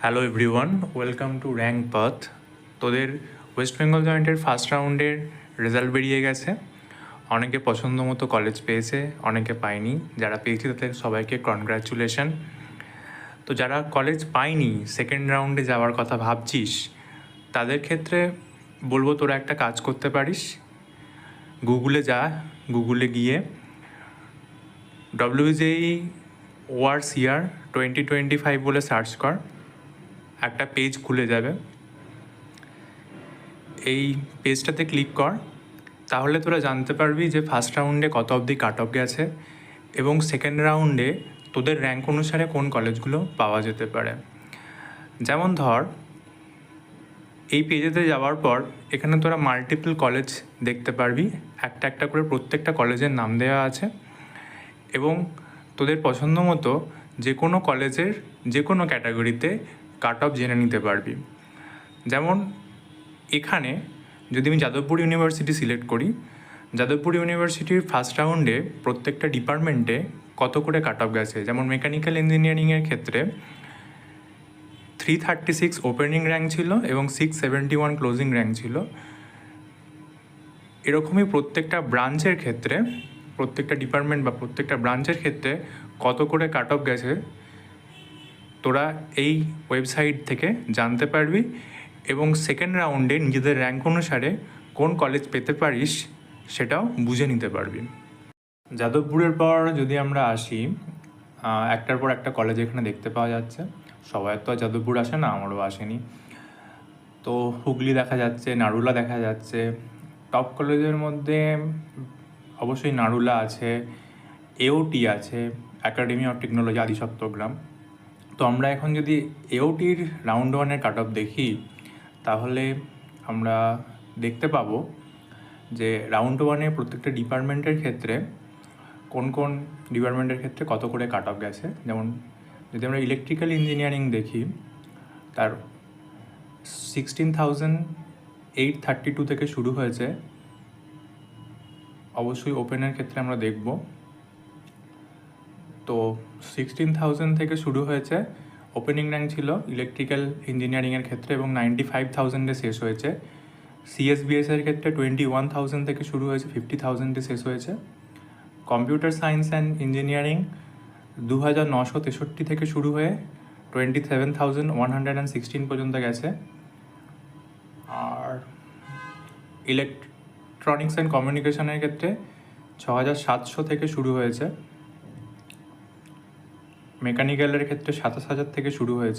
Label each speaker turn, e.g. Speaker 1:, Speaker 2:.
Speaker 1: Hello everyone, welcome to rank path. তোদের West Bengal জয়েন্টের first রাউন্ডের রেজাল্ট বেরিয়ে গেছে। অনেকে পছন্দ মতো কলেজ পেয়েছে, অনেকে পায়নি। যারা পেয়েছে তাদের সবাইকে কনগ্র্যাচুলেশন। তো যারা কলেজ পায়নি, সেকেন্ড রাউন্ডে যাওয়ার কথা ভাবছিস, তাদের ক্ষেত্রে বলবো তোরা একটা কাজ করতে পারিস। গুগলে যা, গুগলে গিয়ে WJEE ওয়ার্স ইয়ার 2025 বলে সার্চ কর, একটা পেজ খুলে যাবে। এই পেজটাতে ক্লিক কর, তাহলে তোরা জানতে পারবি যে ফার্স্ট রাউন্ডে কত অবধি কাট অফ গেছে এবং সেকেন্ড রাউন্ডে তোদের র্যাঙ্ক অনুসারে কোন কলেজগুলো পাওয়া যেতে পারে। যেমন ধর, এই পেজেতে যাওয়ার পর এখানে তোরা মাল্টিপল কলেজ দেখতে পারবি, একটা একটা করে প্রত্যেকটা কলেজের নাম দেওয়া আছে এবং তোদের পছন্দ মতো যে কোনো কলেজের যে কোনো ক্যাটাগরিতে কাট অফ জেনে নিতে পারবি। যেমন এখানে যদি আমি যাদবপুর ইউনিভার্সিটি সিলেক্ট করি, যাদবপুর ইউনিভার্সিটির ফার্স্ট রাউন্ডে প্রত্যেকটা ডিপার্টমেন্টে কত করে কাট অফ গেছে। যেমন মেকানিক্যাল ইঞ্জিনিয়ারিংয়ের ক্ষেত্রে 336 ওপেনিং র্যাঙ্ক ছিল এবং 671 ক্লোজিং র্যাঙ্ক ছিল। এরকমই প্রত্যেকটা ব্রাঞ্চের ক্ষেত্রে, প্রত্যেকটা ডিপার্টমেন্ট বা প্রত্যেকটা ব্রাঞ্চের ক্ষেত্রে কত করে কাট অফ গেছে তোরা এই ওয়েবসাইট থেকে জানতে পারবি এবং সেকেন্ড রাউন্ডে নিজেদের র্যাঙ্ক অনুসারে কোন কলেজ পেতে পারিস সেটাও বুঝে নিতে পারবি। যাদবপুরের পর যদি আমরা আসি, একটার পর একটা কলেজ এখানে দেখতে পাওয়া যাচ্ছে। সবাই তো আর যাদবপুর আসে না, আমারও আসেনি। তো হুগলি দেখা যাচ্ছে, নারুলা দেখা যাচ্ছে। টপ কলেজের মধ্যে অবশ্যই নারুলা আছে, AOT আছে, একাডেমি অফ টেকনোলজি আদিসপ্তগ্রাম। তো আমরা এখন যদি AOTর রাউন্ড ওয়ানের কাট অফ দেখি, তাহলে আমরা দেখতে পাবো যে রাউন্ড ওয়ানে প্রত্যেকটা ডিপার্টমেন্টের ক্ষেত্রে কোন কোন ডিপার্টমেন্টের ক্ষেত্রে কত করে কাট অফ গেছে। যেমন যদি আমরা ইলেকট্রিক্যাল ইঞ্জিনিয়ারিং দেখি, তার 16,832 থেকে শুরু হয়েছে। অবশ্যই ওপেনের ক্ষেত্রে আমরা দেখব, তো 16,000 থেকে শুরু হয়েছে। ওপেনিং র্যাঙ্ক ছিল ইলেকট্রিক্যাল ইঞ্জিনিয়ারিংয়ের ক্ষেত্রে এবং 95,000-এ শেষ হয়েছে। CSBS-এর ক্ষেত্রে 21,000 থেকে শুরু হয়েছে, 50,000-এ শেষ হয়েছে। কম্পিউটার সায়েন্স অ্যান্ড ইঞ্জিনিয়ারিং 2,963 থেকে শুরু হয়ে 27,116 পর্যন্ত গেছে। আর ইলেকট্রনিক্স অ্যান্ড কমিউনিকেশনের ক্ষেত্রে 6,700 থেকে শুরু হয়েছে। মেকানিক্যালের ক্ষেত্রে 27,000 থেকে শুরু হয়েছে।